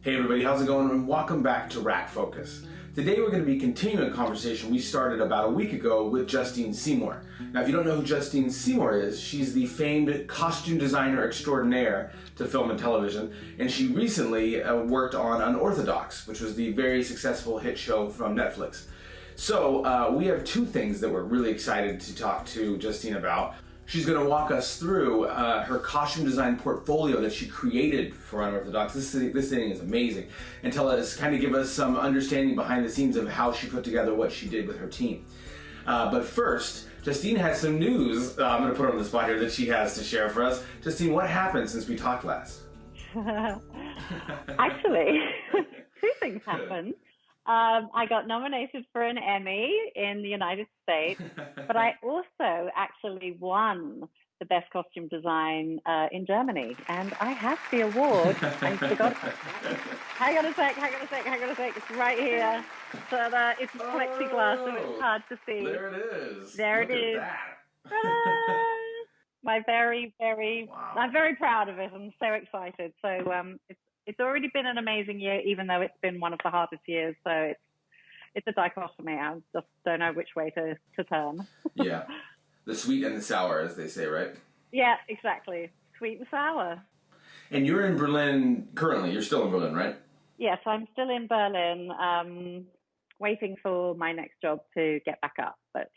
Hey everybody, how's it going? And welcome back to RackFocus. Today we're going to be continuing a conversation we started about a week ago with Justine Seymour. Now if you don't know who Justine Seymour is, she's the famed costume designer extraordinaire to film and television, and she recently worked on Unorthodox, which was the very successful hit show from Netflix. So we have two things that we're really excited to talk to Justine about. She's going to walk us through her costume design portfolio that she created for Unorthodox. This thing is amazing. And give us some understanding behind the scenes of how she put together what she did with her team. But first, Justine has some news. I'm going to put her on the spot here that she has to share for us. Justine, what happened since we talked last? Actually, two things happened. I got nominated for an Emmy in the United States, but I also actually won the best costume design in Germany, and I have the award. I forgot. Hang on a sec. It's right here. So it's plexiglass, so it's hard to see. There it is. There Look it is. At that. My Wow. I'm very proud of it. I'm so excited. So it's already been an amazing year, even though it's been one of the hardest years. So it's a dichotomy. I just don't know which way to turn. Yeah. The sweet and the sour, as they say, right? Yeah, exactly. Sweet and sour. And you're in Berlin currently. You're still in Berlin, right? Yes, I'm still in Berlin, waiting for my next job to get back up. But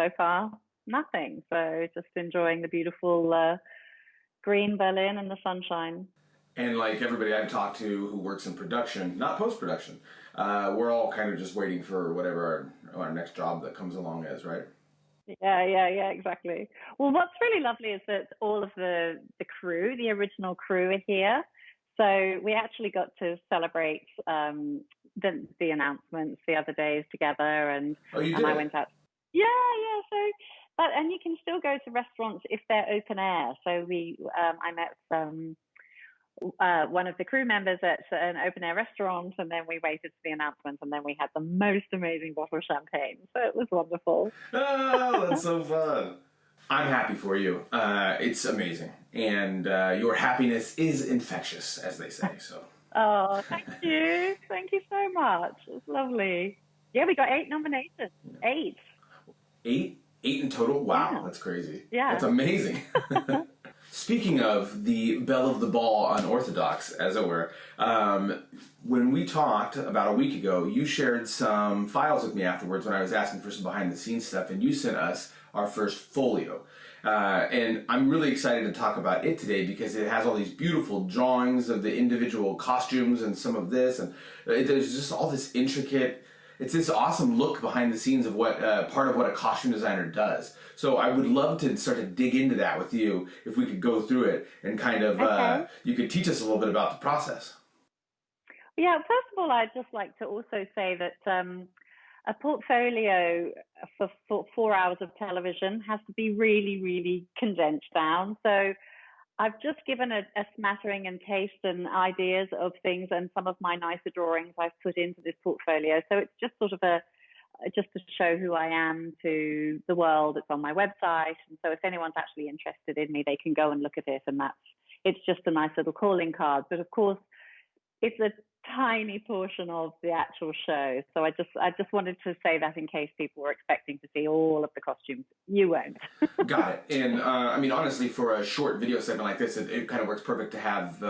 so far, nothing. So just enjoying the beautiful green Berlin and the sunshine. And like everybody I've talked to who works in production, not post-production, we're all kind of just waiting for whatever our next job that comes along is, right? Yeah, exactly. Well, what's really lovely is that all of the crew, the original crew, are here. So we actually got to celebrate the announcements the other days together, and you and did? I went out. Yeah. So, and you can still go to restaurants if they're open air. So I met one of the crew members at an open air restaurant, and then we waited for the announcement, and then we had the most amazing bottle of champagne. So it was wonderful. Oh, that's so fun. I'm happy for you. It's amazing. And your happiness is infectious, as they say. So. Oh, thank you. Thank you so much. It's lovely. Yeah, we got 8 nominations. 8. 8 in total? Wow, Yeah. That's crazy. Yeah. That's amazing. Speaking of the belle of the ball Unorthodox, as it were, when we talked about a week ago, you shared some files with me afterwards when I was asking for some behind-the-scenes stuff, and you sent us our first folio. And I'm really excited to talk about it today because it has all these beautiful drawings of the individual costumes and some of this, and there's just all this intricate... It's this awesome look behind the scenes of what part of what a costume designer does. So I would love to start to dig into that with you if we could go through it and kind of you could teach us a little bit about the process. Yeah, first of all, I'd just like to also say that a portfolio for 4 hours of television has to be really, really condensed down. So I've just given a smattering and taste and ideas of things, and some of my nicer drawings I've put into this portfolio. So it's just sort of just to show who I am to the world. It's on my website, and so if anyone's actually interested in me, they can go and look at it, and it's just a nice little calling card. But of course, it's a tiny portion of the actual show. So I just wanted to say that in case people were expecting to see all of the costumes. You won't. Got it. And I mean, honestly, for a short video segment like this, it kind of works perfect to have,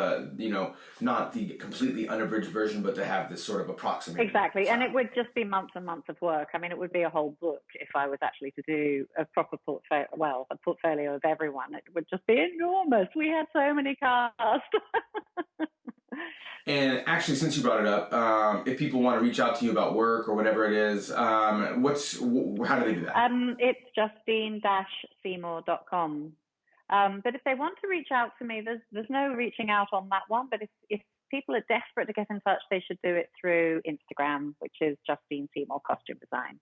not the completely unabridged version, but to have this sort of approximate. Exactly. And it would just be months and months of work. I mean, it would be a whole book if I was actually to do a proper a portfolio of everyone. It would just be enormous. We had so many cast. And actually, since you brought it up, if people want to reach out to you about work or whatever it is, how do they do that? It's Justine-Seymour.com. But if they want to reach out to me, there's no reaching out on that one. But if people are desperate to get in touch, they should do it through Instagram, which is Justine Seymour Costume Design.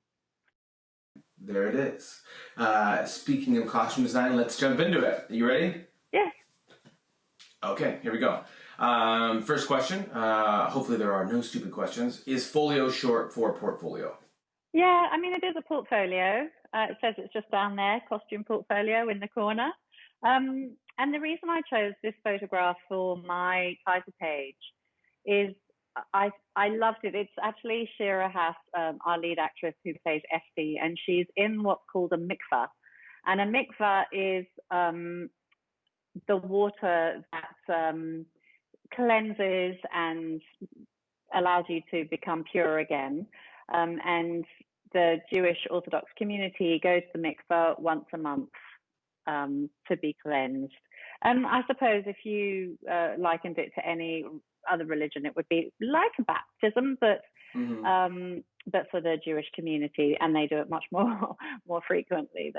There it is. Speaking of costume design, let's jump into it. You ready? Yes. Okay, here we go. First question, hopefully there are no stupid questions. Is folio short for portfolio? Yeah, I mean, it is a portfolio. It says it's just down there, costume portfolio in the corner. And the reason I chose this photograph for my title page is I loved it. It's actually Shira Haas, our lead actress, who plays Esty, and she's in what's called a mikvah. And a mikvah is the water that cleanses and allows you to become pure again. And the Jewish Orthodox community goes to the mikvah once a month to be cleansed. And I suppose if you likened it to any other religion, it would be like a baptism, but for the Jewish community, and they do it much more frequently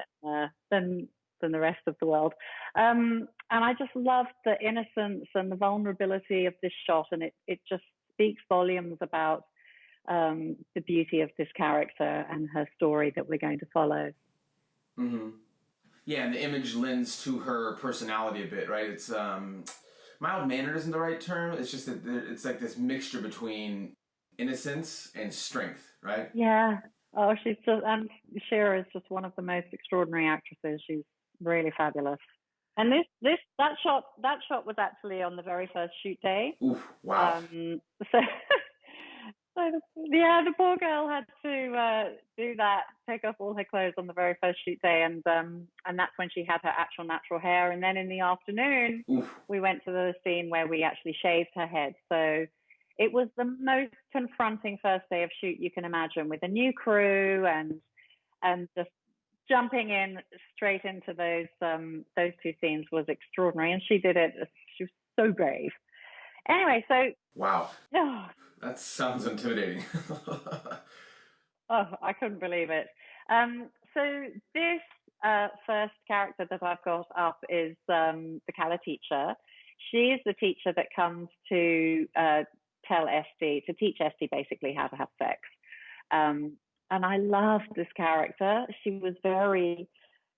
than the rest of the world. And I just loved the innocence and the vulnerability of this shot, and it just speaks volumes about the beauty of this character and her story that we're going to follow. Mm-hmm. Yeah, and the image lends to her personality a bit, right? It's mild-mannered isn't the right term. It's just that it's like this mixture between innocence and strength, right? Yeah. Oh, she's just, and Shira is just one of the most extraordinary actresses. She's really fabulous. And that shot was actually on the very first shoot day. Oof! Wow. The poor girl had to do that, take off all her clothes on the very first shoot day, and that's when she had her actual natural hair. And then in the afternoon, we went to the scene where we actually shaved her head. So it was the most confronting first day of shoot you can imagine, with a new crew and just jumping in straight into those two scenes was extraordinary, and she did it. She was so brave. Anyway, so wow. Oh, that sounds intimidating. Oh, I couldn't believe it. So this first character that I've got up is the Cali Teacher. She's the teacher that comes to teach Esty basically how to have sex. And I loved this character.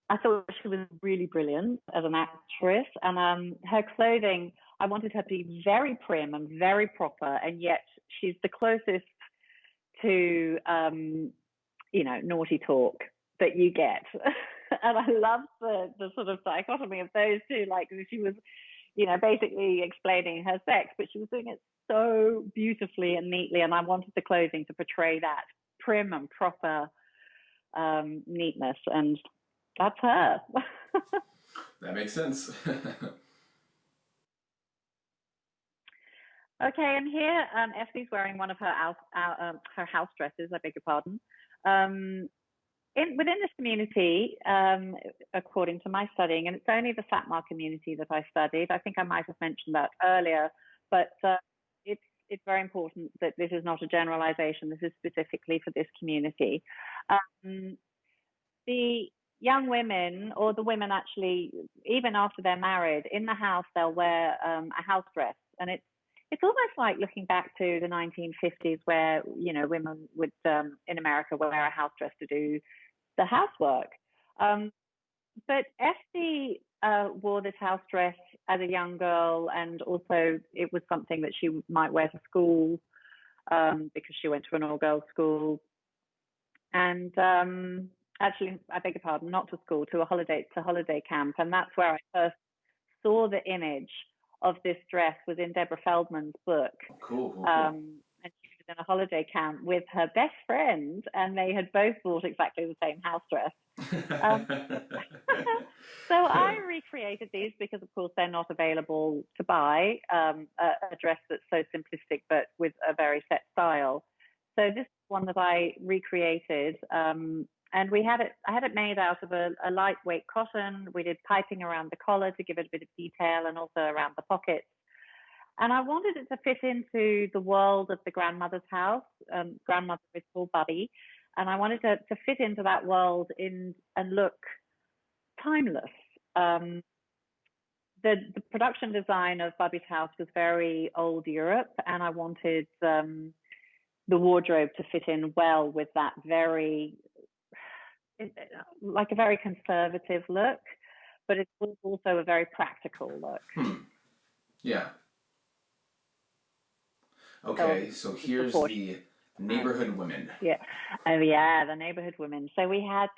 I thought she was really brilliant as an actress. And her clothing, I wanted her to be very prim and very proper, and yet she's the closest to naughty talk that you get. And I love the sort of dichotomy of those two. Like, she was basically explaining her sex, but she was doing it so beautifully and neatly, and I wanted the clothing to portray that prim and proper neatness, and that's her. That makes sense. Okay, and here Effie's wearing one of her house dresses, I beg your pardon. Within this community, according to my studying, and it's only the Satmar community that I studied, I think I might have mentioned that earlier, but it's very important that this is not a generalization. This is specifically for this community. The young women, or the women actually, even after they're married, in the house they'll wear a house dress, and it's almost like looking back to the 1950s, where women would in America wear a house dress to do the housework. But Esty wore this house dress as a young girl, and also it was something that she might wear to school because she went to an all-girls school. And actually, I beg your pardon, not to school, to holiday camp. And that's where I first saw the image of this dress, was in Deborah Feldman's book. Cool. And she was in a holiday camp with her best friend, and they had both bought exactly the same house dress. So I recreated these because, of course, they're not available to buy, a dress that's so simplistic but with a very set style. So this is one that I recreated, and I had it made out of a lightweight cotton. We did piping around the collar to give it a bit of detail, and also around the pockets. And I wanted it to fit into the world of the grandmother's house. Grandmother is called Bubby, and I wanted to fit into that world and look timeless. The production design of Bubby's house was very old Europe, and I wanted the wardrobe to fit in well with that very conservative look, but it was also a very practical look. Yeah. Okay, so here's the neighborhood women. Yeah. Oh, yeah, the neighborhood women. So we had,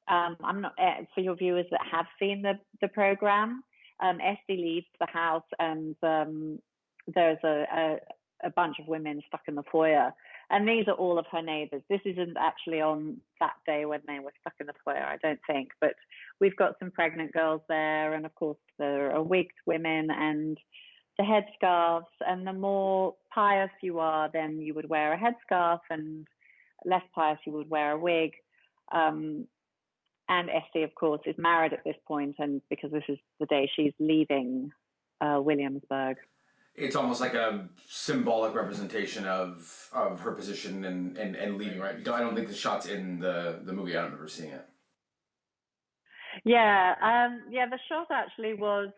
I'm not, for your viewers that have seen the program, Esty leaves the house, and there's a a bunch of women stuck in the foyer. And these are all of her neighbors. This isn't actually on that day when they were stuck in the foyer, I don't think. But we've got some pregnant girls there. And of course, there are wigged women and the headscarves. And the more pious you are, then you would wear a headscarf, and less pious, you would wear a wig. And Esty, of course, is married at this point, and because this is the day she's leaving Williamsburg. It's almost like a symbolic representation of her position and leaving, right? I don't think the shot's in the movie. I don't remember seeing it. Yeah, the shot actually was,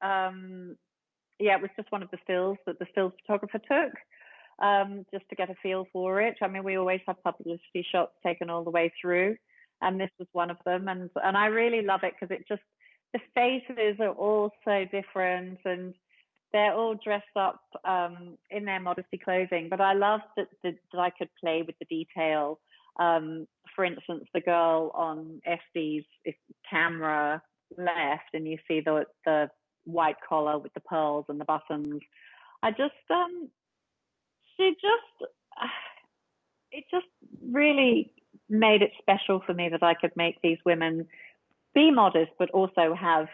it was just one of the stills that the stills photographer took, just to get a feel for it. I mean, we always have publicity shots taken all the way through, and this was one of them. And I really love it because the faces are all so different, and they're all dressed up in their modesty clothing. But I love that I could play with the detail. For instance, the girl on Esty's camera left, and you see the white collar with the pearls and the buttons. It just really made it special for me that I could make these women be modest, but also have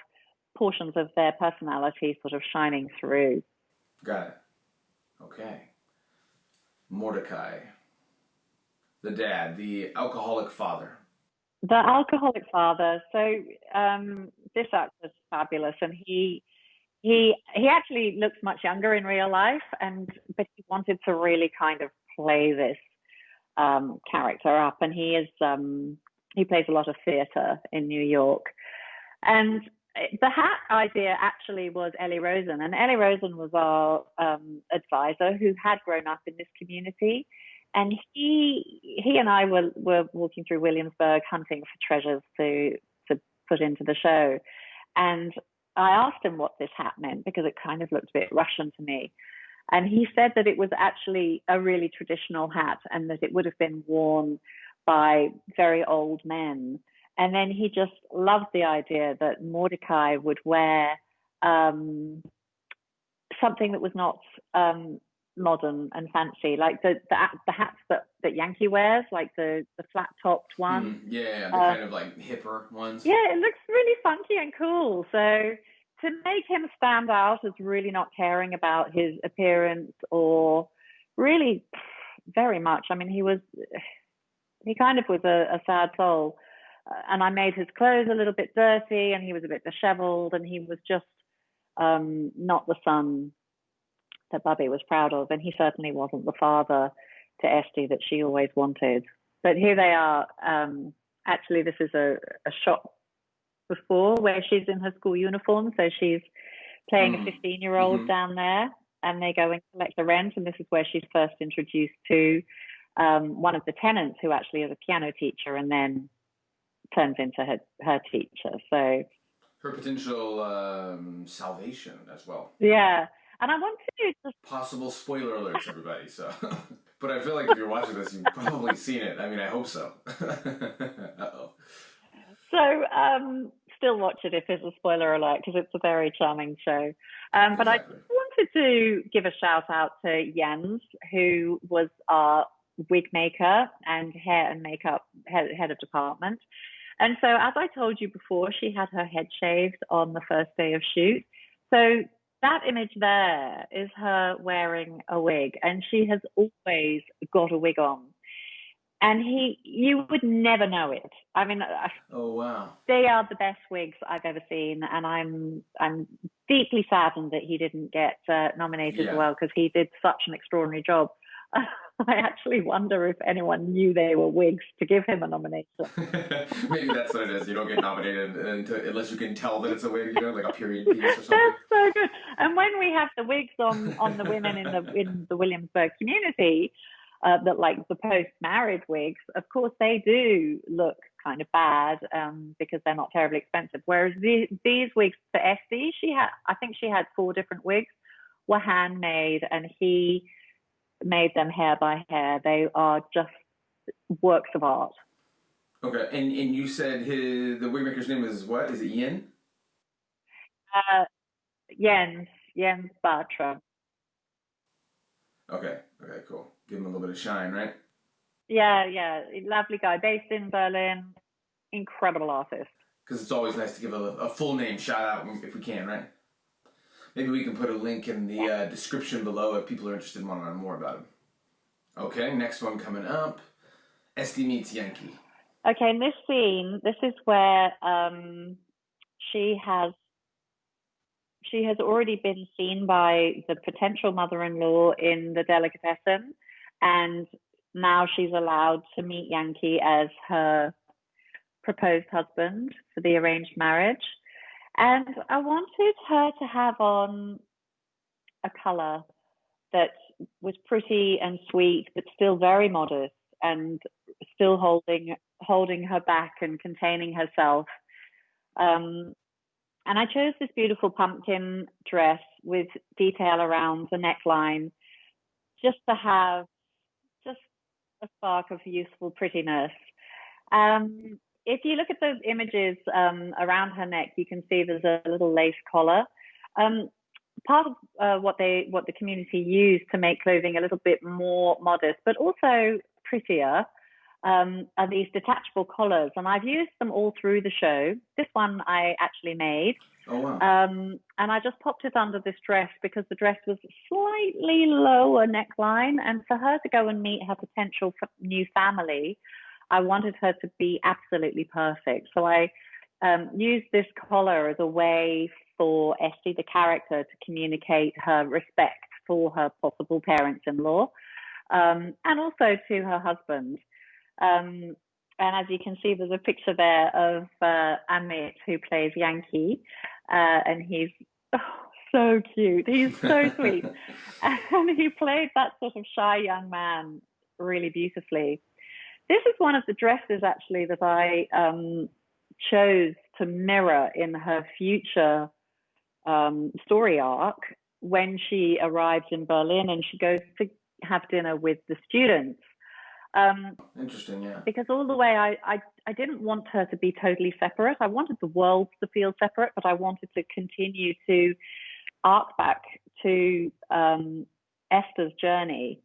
portions of their personality sort of shining through. Got it. Okay. Mordecai. The dad, the alcoholic father. The alcoholic father. So this actor's fabulous, and he actually looks much younger in real life, but he wanted to really kind of play this character up, and he plays a lot of theater in New York. And the hat idea actually was Ellie Rosen, and Ellie Rosen was our advisor who had grown up in this community, and he and I were walking through Williamsburg hunting for treasures to put into the show, and I asked him what this hat meant because it kind of looked a bit Russian to me, and he said that it was actually a really traditional hat and that it would have been worn by very old men. And then he just loved the idea that Mordecai would wear something that was not modern and fancy, like the hats that Yankee wears, like the flat topped one. The kind of like hipper ones. Yeah, it looks really funky and cool. So to make him stand out as really not caring about his appearance, or really very much, I mean, he kind of was a sad soul. And I made his clothes a little bit dirty, and he was a bit disheveled, and he was just not the son that Bubby was proud of. And he certainly wasn't the father to Esty that she always wanted. But here they are. Actually, this is a shot before where she's in her school uniform. So she's playing a 15-year-old down there, and they go and collect the rent. And this is where she's first introduced to one of the tenants, who actually is a piano teacher, and then turns into her teacher. So her potential salvation as well. Yeah. And I want to just... Possible spoiler alerts, everybody. So, but I feel like if you're watching this, you've probably seen it. I mean, I hope so. Uh-oh. So, still watch it if there's a spoiler alert, because it's a very charming show. But I just wanted to give a shout out to Jens, who was our wig maker and hair and makeup head of department. And so, as I told you before, she had her head shaved on the first day of shoot. So that image there is her wearing a wig, and she has always got a wig on. And you would never know it. I mean, oh wow, they are the best wigs I've ever seen, and I'm deeply saddened that he didn't get nominated as well, because he did such an extraordinary job. I actually wonder if anyone knew they were wigs to give him a nomination. Maybe that's what it is. You don't get nominated unless you can tell that it's a wig, like a period piece or something. That's so good. And when we have the wigs on the women in the Williamsburg community, that like the post-married wigs, of course they do look kind of bad because they're not terribly expensive. Whereas these wigs for Esty, I think she had 4 different wigs, were handmade, and he made them hair by hair. They are just works of art. Okay, and you said the wigmaker's name is what? Is it Yin? Jens Bartram. Okay. Okay. Cool. Give him a little bit of shine, right? Yeah, yeah, lovely guy, based in Berlin, incredible artist. Because it's always nice to give a full name shout out if we can, right? Maybe we can put a link in the Yeah. description below if people are interested and want to learn more about him. Okay, next one coming up. Esty meets Yankee. Okay, in this scene, this is where she has already been seen by the potential mother-in-law in the delicatessen, and now she's allowed to meet Yankee as her proposed husband for the arranged marriage. And I wanted her to have on a color that was pretty and sweet, but still very modest and still holding her back and containing herself. Um, and I chose this beautiful pumpkin dress with detail around the neckline, just to have just a spark of youthful prettiness. If you look at the images around her neck, you can see there's a little lace collar. Part of what the community used to make clothing a little bit more modest, but also prettier, are these detachable collars, and I've used them all through the show. This one I actually made. Oh, wow. And I just popped it under this dress because the dress was slightly lower neckline, and for her to go and meet her potential new family, I wanted her to be absolutely perfect. So I used this collar as a way for Esty, the character, to communicate her respect for her possible parents-in-law, and also to her husband. And as you can see, there's a picture there of Amit, who plays Yankee, and he's so cute. He's so sweet. And he played that sort of shy young man really beautifully. This is one of the dresses, actually, that I chose to mirror in her future story arc when she arrives in Berlin and she goes to have dinner with the students. Interesting, yeah. Because all the way I didn't want her to be totally separate. I wanted the world to feel separate, but I wanted to continue to arc back to Esty's journey,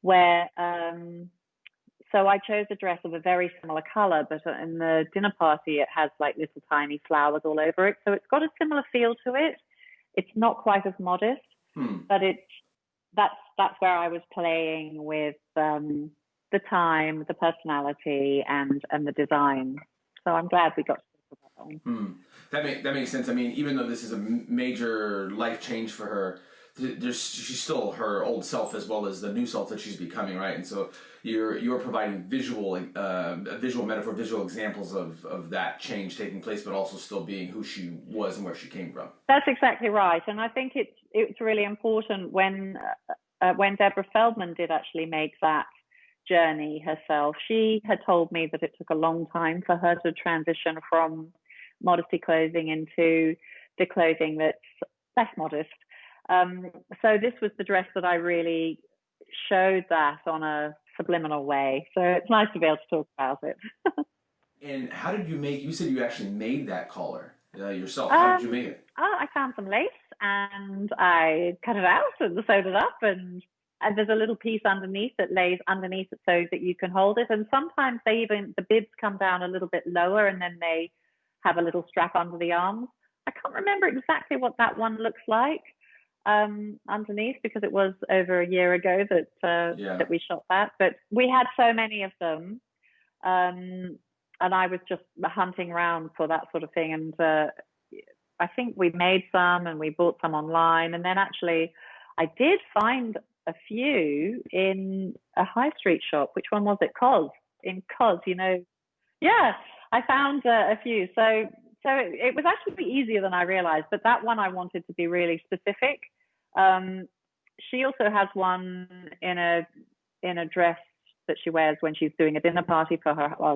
where so I chose a dress of a very similar color, but in the dinner party, it has like little tiny flowers all over it. So it's got a similar feel to it. It's not quite as modest, but that's where I was playing with the time, the personality, and the design. So I'm glad we got to talk about that one. That makes sense. I mean, even though this is a major life change for her, she's still her old self as well as the new self that she's becoming, right? And so you're providing a visual metaphor, visual examples of that change taking place, but also still being who she was and where she came from. That's exactly right, and I think it's really important when Deborah Feldman did actually make that journey herself. She had told me that it took a long time for her to transition from modesty clothing into the clothing that's less modest. So this was the dress that I really showed that on a subliminal way. So it's nice to be able to talk about it. And how did you said you actually made that collar yourself. How did you make it? I found some lace and I cut it out and sewed it up, and there's a little piece underneath that lays underneath it so that you can hold it. And sometimes the bibs come down a little bit lower and then they have a little strap under the arms. I can't remember exactly what that one looks like underneath, because it was over a year ago that we shot that. But we had so many of them, and I was just hunting around for that sort of thing. And I think we made some and we bought some online. And then actually I did find a few in a high street shop. Which one was it? In Cos, Yeah, I found a few. So it was actually easier than I realized, but that one I wanted to be really specific. She also has one in a dress that she wears when she's doing a dinner party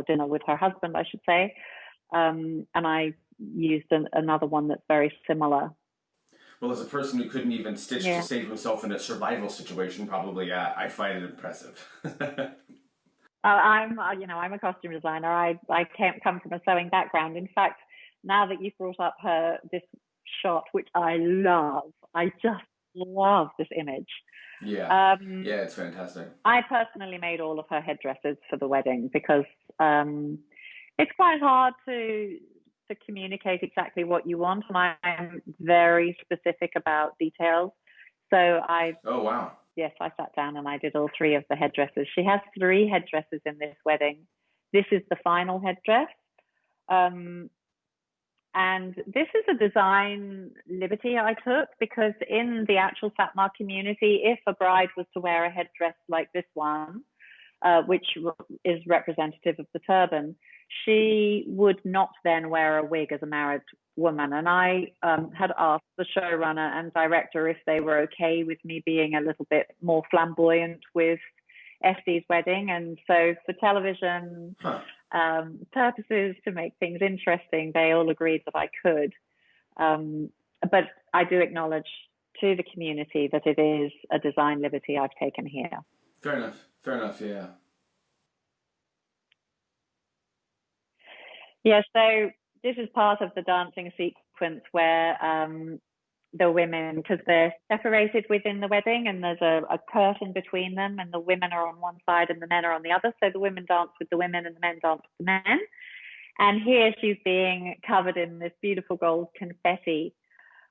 dinner with her husband, I should say. And I used another one that's very similar. Well, as a person who couldn't even stitch to save himself in a survival situation, probably I find it impressive. I'm a costume designer. I come from a sewing background. In fact, now that you've brought up this shot, which I love, I just love this image. Yeah. Yeah, it's fantastic. I personally made all of her headdresses for the wedding because it's quite hard to communicate exactly what you want, and I'm very specific about details. So Oh, wow. Yes, I sat down and I did all 3 of the headdresses. She has 3 headdresses in this wedding. This is the final headdress. And this is a design liberty I took, because in the actual Satmar community, if a bride was to wear a headdress like this one, which is representative of the turban, she would not then wear a wig as a married woman. And I had asked the showrunner and director if they were okay with me being a little bit more flamboyant with Estie's wedding. And so for television purposes, to make things interesting, they all agreed that I could. But I do acknowledge to the community that it is a design liberty I've taken here. Fair enough, yeah. Yeah, so this is part of the dancing sequence where the women, because they're separated within the wedding and there's a curtain between them, and the women are on one side and the men are on the other. So the women dance with the women and the men dance with the men. And here she's being covered in this beautiful gold confetti.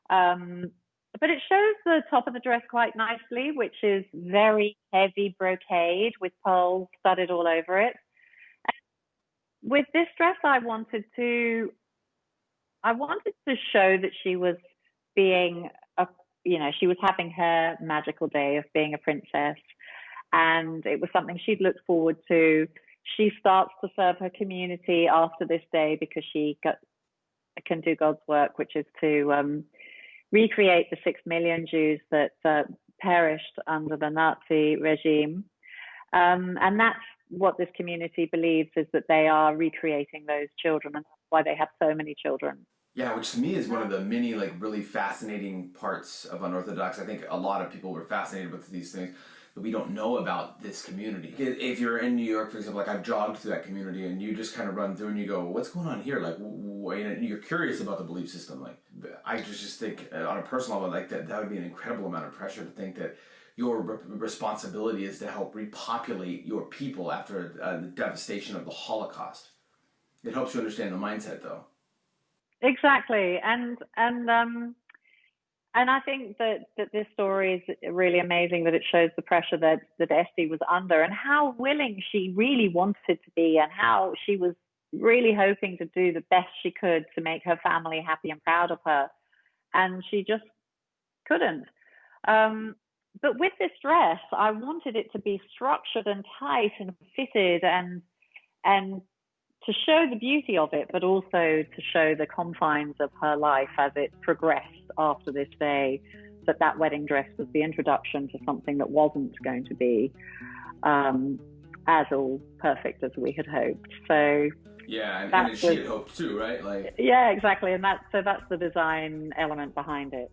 But it shows the top of the dress quite nicely, which is very heavy brocade with pearls studded all over it. And with this dress, I wanted to show that she was being she was having her magical day of being a princess, and it was something she'd looked forward to. She starts to serve her community after this day because she can do God's work, which is to recreate the 6 million Jews that perished under the Nazi regime. And that's what this community believes, is that they are recreating those children, and that's why they have so many children. Yeah, which to me is one of the many really fascinating parts of Unorthodox. I think a lot of people were fascinated with these things that we don't know about this community. If you're in New York, for example, I've jogged through that community, and you just kind of run through and you go, what's going on here? And you're curious about the belief system. I just think on a personal level, that would be an incredible amount of pressure to think that your responsibility is to help repopulate your people after the devastation of the Holocaust. It helps you understand the mindset, though. Exactly, and I think that this story is really amazing, that it shows the pressure that Estie was under, and how willing she really wanted to be, and how she was really hoping to do the best she could to make her family happy and proud of her, and she just couldn't. But with this dress, I wanted it to be structured and tight and fitted, and to show the beauty of it, but also to show the confines of her life as it progressed after this day, that wedding dress was the introduction to something that wasn't going to be as all perfect as we had hoped. So yeah, and she had hoped too, right? Yeah, exactly, and that's the design element behind it.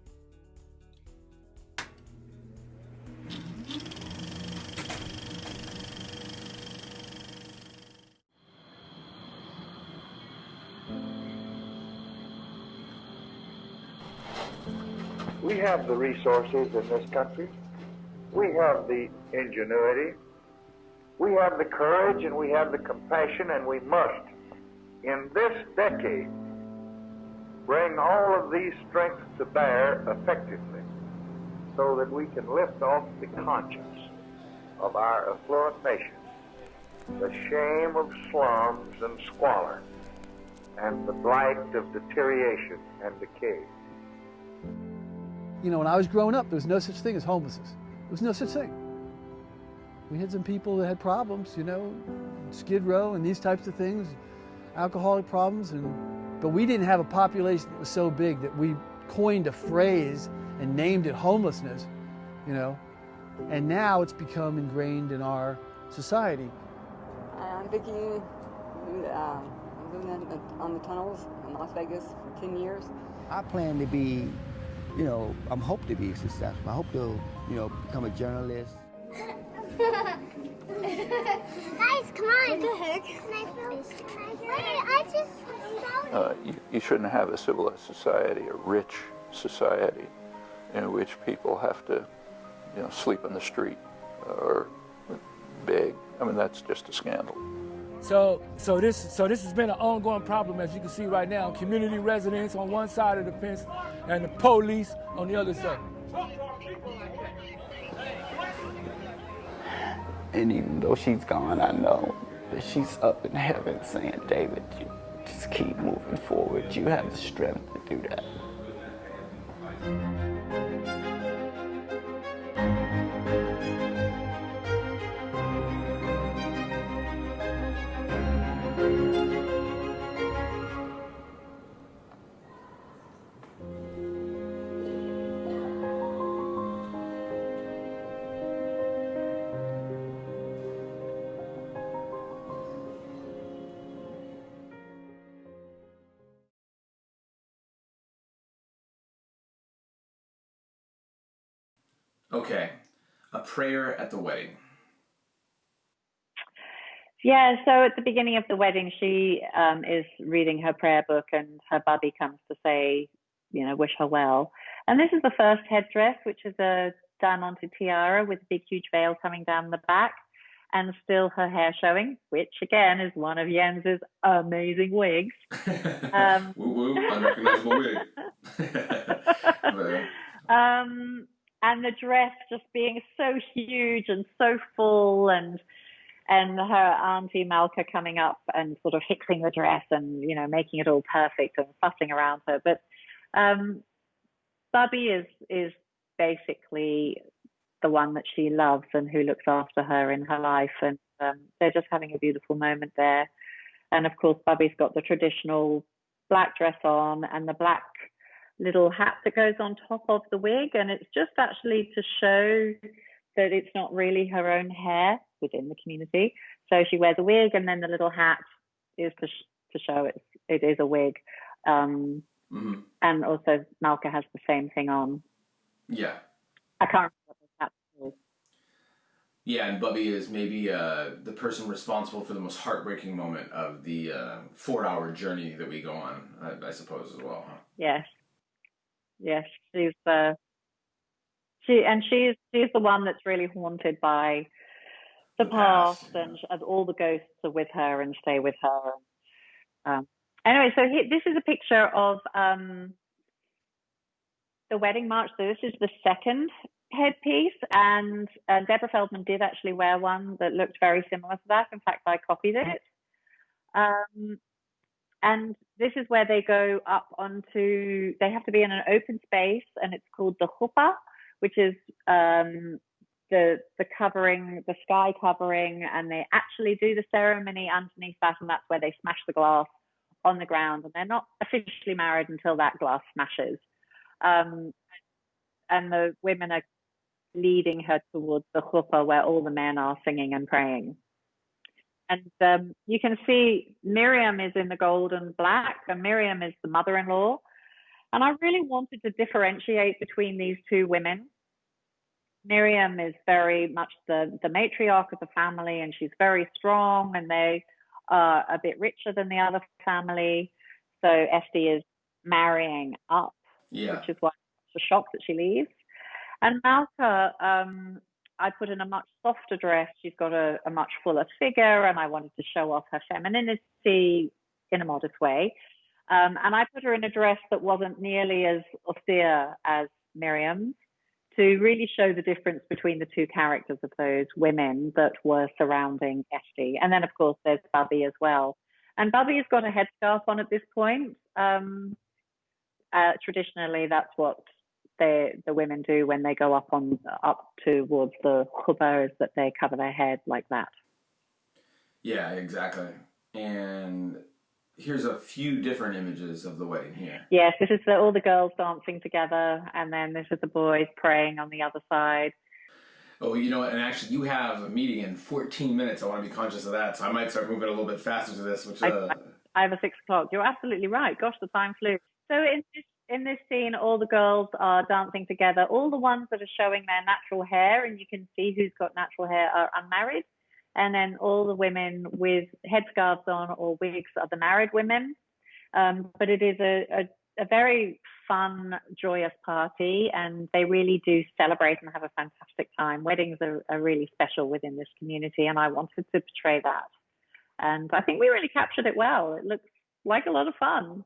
We have the resources in this country. We have the ingenuity. We have the courage, and we have the compassion, and we must, in this decade, bring all of these strengths to bear effectively so that we can lift off the conscience of our affluent nation the shame of slums and squalor and the blight of deterioration and decay. You know, when I was growing up, there was no such thing as homelessness. There was no such thing. We had some people that had problems, Skid Row and these types of things, alcoholic problems, but we didn't have a population that was so big that we coined a phrase and named it homelessness, and now it's become ingrained in our society. I'm Vicki. I'm living on the tunnels in Las Vegas for 10 years. I plan to be, I'm hope to be successful. I hope to, become a journalist. Guys, come on. What the heck? You shouldn't have a civilized society, a rich society, in which people have to, sleep in the street or beg. I mean, that's just a scandal. So this has been an ongoing problem, as you can see right now. Community residents on one side of the fence and the police on the other side. And even though she's gone, I know that she's up in heaven saying, David, you just keep moving forward. You have the strength to do that. Okay, a prayer at the wedding. Yeah, so at the beginning of the wedding, she is reading her prayer book, and her buddy comes to say, wish her well. And this is the first headdress, which is a diamante tiara with a big, huge veil coming down the back, and still her hair showing, which again is one of Jens's amazing wigs. Woo woo, unrecognizable wig. And the dress just being so huge and so full, and her auntie Malka coming up and sort of fixing the dress and, making it all perfect and fussing around her. But Bubby is basically the one that she loves and who looks after her in her life. And they're just having a beautiful moment there. And of course, Bubby's got the traditional black dress on and the black little hat that goes on top of the wig. And it's just actually to show that it's not really her own hair within the community. So she wears a wig, and then the little hat is to show it is a wig. And also Malka has the same thing on. Yeah. I can't remember what the hat is. Yeah, and Bubby is maybe the person responsible for the most heartbreaking moment of the 4-hour journey that we go on, I suppose, as well. Huh? Yes. Yes, she's the one that's really haunted by the past, and all the ghosts are with her and stay with her. Anyway, so this is a picture of the wedding march. So this is the second headpiece, and Deborah Feldman did actually wear one that looked very similar to that. In fact, I copied it. And this is where they go up onto, they have to be in an open space, and it's called the chuppah, which is the covering, the sky covering, and they actually do the ceremony underneath that, and that's where they smash the glass on the ground, and they're not officially married until that glass smashes. And the women are leading her towards the chuppah, where all the men are singing and praying. And you can see Miriam is in the gold and black, and Miriam is the mother-in-law. And I really wanted to differentiate between these two women. Miriam is very much the matriarch of the family, and she's very strong, and they are a bit richer than the other family. So Esty is marrying up, which is why it's a shock that she leaves. And Malka, I put in a much softer dress. She's got a much fuller figure, and I wanted to show off her femininity in a modest way. And I put her in a dress that wasn't nearly as austere as Miriam's, to really show the difference between the two characters of those women that were surrounding Esty. And then, of course, there's Bubby as well. And Bubby's got a headscarf on at this point. Traditionally, that's what the women do when they go up towards the chuppah, is that they cover their head like that. Yeah, exactly. And here's a few different images of the wedding here. Yes, this is all the girls dancing together, and then this is the boys praying on the other side. Oh, and actually you have a meeting in 14 minutes. I want to be conscious of that, so I might start moving a little bit faster to this. Which I have a 6 o'clock. You're absolutely right. Gosh, the time flew. So in this scene, all the girls are dancing together. All the ones that are showing their natural hair, and you can see who's got natural hair, are unmarried. And then all the women with headscarves on or wigs are the married women. But it is a very fun, joyous party, and they really do celebrate and have a fantastic time. Weddings are really special within this community, and I wanted to portray that. And I think we really captured it well. It looks like a lot of fun.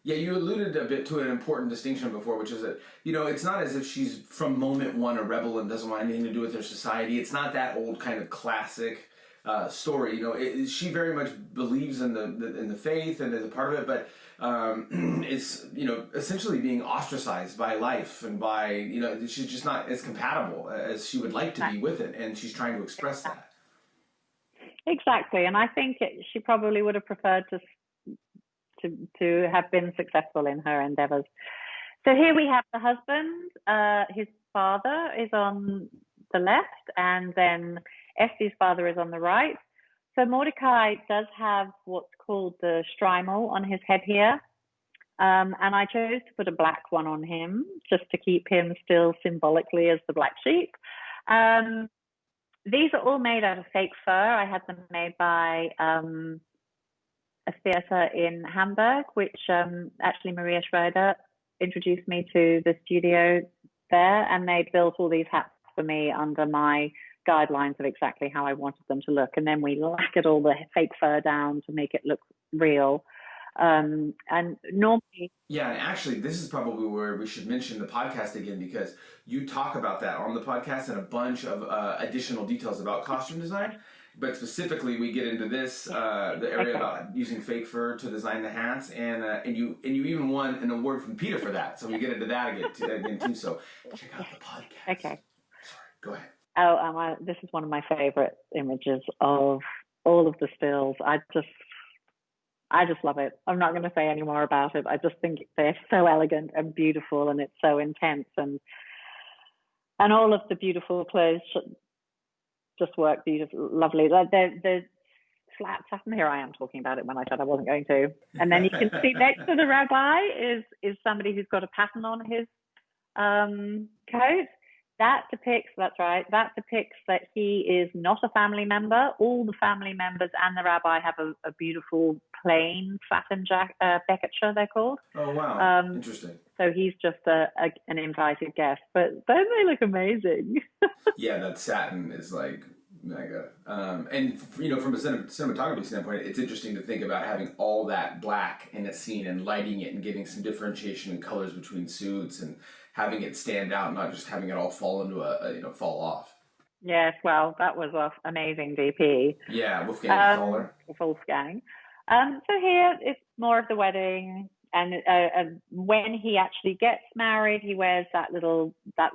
Yeah, you alluded a bit to an important distinction before, which is that, it's not as if she's from moment one a rebel and doesn't want anything to do with her society. It's not that old kind of classic story. She very much believes in the faith and is a part of it, but is essentially being ostracized by life and by she's just not as compatible as she would like to be with it, and she's trying to express that. Exactly, and I think she probably would have preferred to have been successful in her endeavors. So here we have the husband. His father is on the left, and then Estie's father is on the right. So Mordecai does have what's called the strimal on his head here. And I chose to put a black one on him just to keep him still symbolically as the black sheep. These are all made out of fake fur. I had them made by a theater in Hamburg, which actually Maria Schroeder introduced me to the studio there, and they built all these hats for me under my guidelines of exactly how I wanted them to look. And then we lacquered all the fake fur down to make it look real. And normally... Yeah, and actually, this is probably where we should mention the podcast again, because you talk about that on the podcast and a bunch of additional details about costume design. But specifically, we get into this, the area about using fake fur to design the hats, and you even won an award from PETA for that. So we get into that again too. So check out the podcast. Okay. Sorry, go ahead. Oh, this is one of my favorite images of all of the stills. I just love it. I'm not going to say any more about it. I just think they're so elegant and beautiful, and it's so intense, and all of the beautiful clothes just work beautiful, lovely. The flat satin. Here I am talking about it when I said I wasn't going to. And then you can see next to the rabbi is somebody who's got a pattern on his coat. That depicts that he is not a family member. All the family members and the rabbi have a beautiful plain satin beckature, they're called. Oh, wow. Interesting. So he's just an invited guest. But don't they look amazing? Yeah, that satin is like mega. And, from a cinematography standpoint, it's interesting to think about having all that black in a scene and lighting it and getting some differentiation in colors between suits and having it stand out, not just having it all fall into fall off. Yes, well, that was an amazing DP. Yeah, Wolfgang. So here it's more of the wedding, and when he actually gets married, he wears that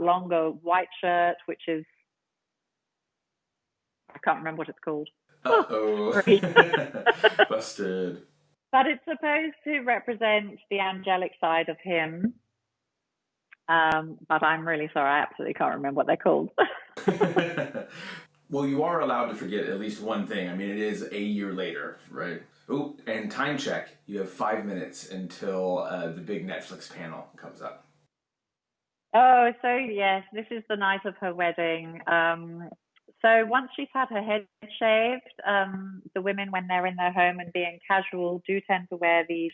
longer white shirt, which is, I can't remember what it's called. Uh-oh. Busted. But it's supposed to represent the angelic side of him. But I'm really sorry, I absolutely can't remember what they're called. Well, you are allowed to forget at least one thing. I mean, it is a year later, right? Oh, and time check. You have 5 minutes until the big Netflix panel comes up. Oh, so yes, this is the night of her wedding. So once she's had her head shaved, the women, when they're in their home and being casual, do tend to wear these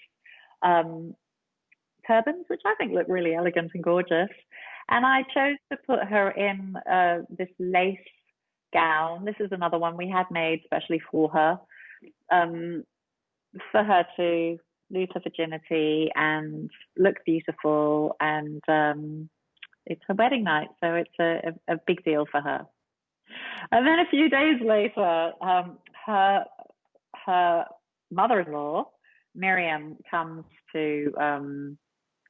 turbans, which I think look really elegant and gorgeous. And I chose to put her in this lace gown. This is another one we had made specially for her to lose her virginity and look beautiful. And it's her wedding night, so it's a big deal for her. And then a few days later, her mother-in-law, Miriam, comes to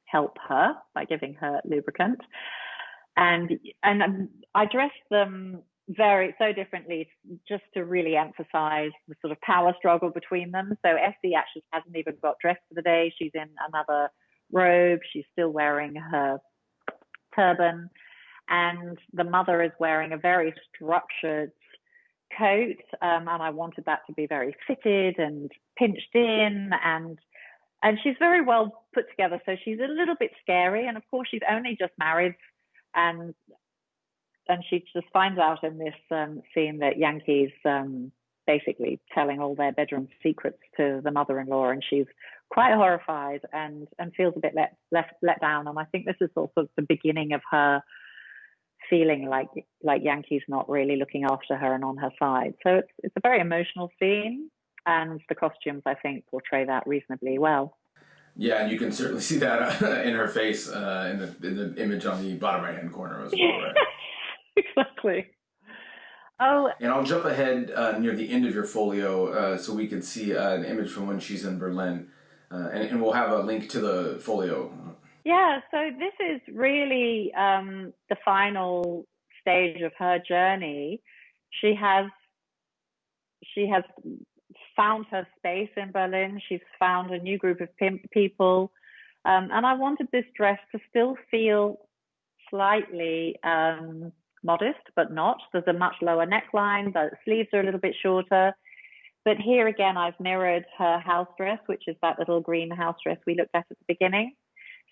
help her by giving her lubricant, and I dressed them so differently, just to really emphasize the sort of power struggle between them. So Essie actually hasn't even got dressed for the day. She's in another robe. She's still wearing her turban, and the mother is wearing a very structured coat, and I wanted that to be very fitted and pinched in, and she's very well put together. So she's a little bit scary, and of course she's only just married, and she just finds out in this scene that Yankee's basically telling all their bedroom secrets to the mother-in-law, and she's quite horrified and feels a bit let down. And I think this is sort of the beginning of her feeling like Yankee's not really looking after her and on her side. So it's a very emotional scene, and the costumes, I think, portray that reasonably well. Yeah, and you can certainly see that in her face in the image on the bottom right-hand corner as well, right? Exactly. Oh, and I'll jump ahead near the end of your folio so we can see an image from when she's in Berlin, and we'll have a link to the folio. Yeah, so this is really the final stage of her journey. She has found her space in Berlin. She's found a new group of people. And I wanted this dress to still feel slightly modest, but not. There's a much lower neckline. The sleeves are a little bit shorter. But here again, I've mirrored her house dress, which is that little green house dress we looked at the beginning.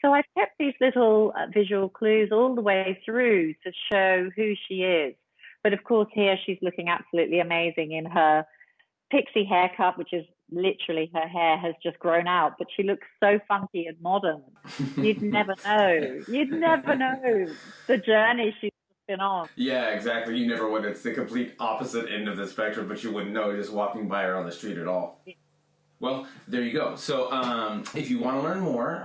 So I've kept these little visual clues all the way through to show who she is. But of course, here she's looking absolutely amazing in her pixie haircut, which is literally her hair has just grown out, but she looks so funky and modern. You'd never know. You'd never know the journey she's been on. Yeah, exactly. You never would. It's the complete opposite end of the spectrum, but you wouldn't know just walking by her on the street at all. Yeah. Well, there you go. So if you want to learn more,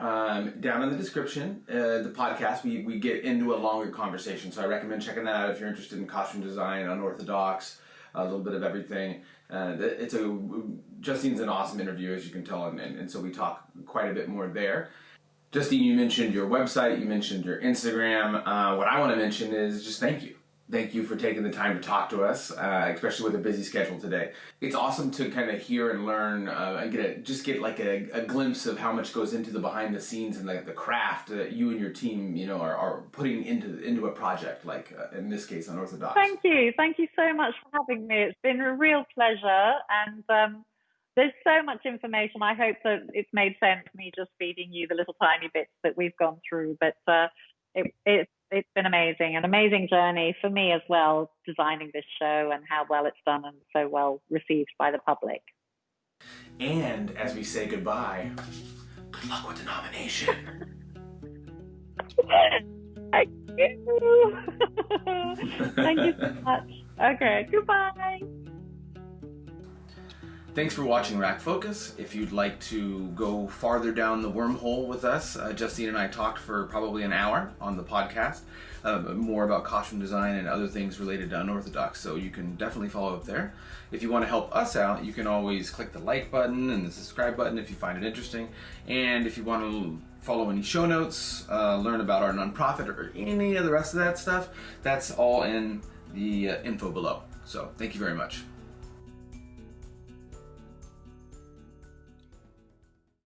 down in the description, the podcast, we get into a longer conversation. So I recommend checking that out if you're interested in costume design, unorthodox, a little bit of everything. Justine's an awesome interview, as you can tell, and so we talk quite a bit more there. Justine, you mentioned your website, you mentioned your Instagram. What I want to mention is just thank you. Thank you for taking the time to talk to us, especially with a busy schedule today. It's awesome to kind of hear and learn and get like a glimpse of how much goes into the behind the scenes and the craft that you and your team, are putting into a project like in this case, Unorthodox. Thank you so much for having me. It's been a real pleasure, and there's so much information. I hope that it's made sense, me just feeding you the little tiny bits that we've gone through, but it's been amazing, an amazing journey for me as well, designing this show and how well it's done and so well received by the public. And as we say goodbye, good luck with the nomination. Thank you. Thank you so much. Okay, goodbye. Thanks for watching RackFocus. If you'd like to go farther down the wormhole with us, Justine and I talked for probably an hour on the podcast, more about costume design and other things related to Unorthodox, so you can definitely follow up there. If you want to help us out, you can always click the like button and the subscribe button if you find it interesting. And if you want to follow any show notes, learn about our nonprofit or any of the rest of that stuff, that's all in the info below. So thank you very much.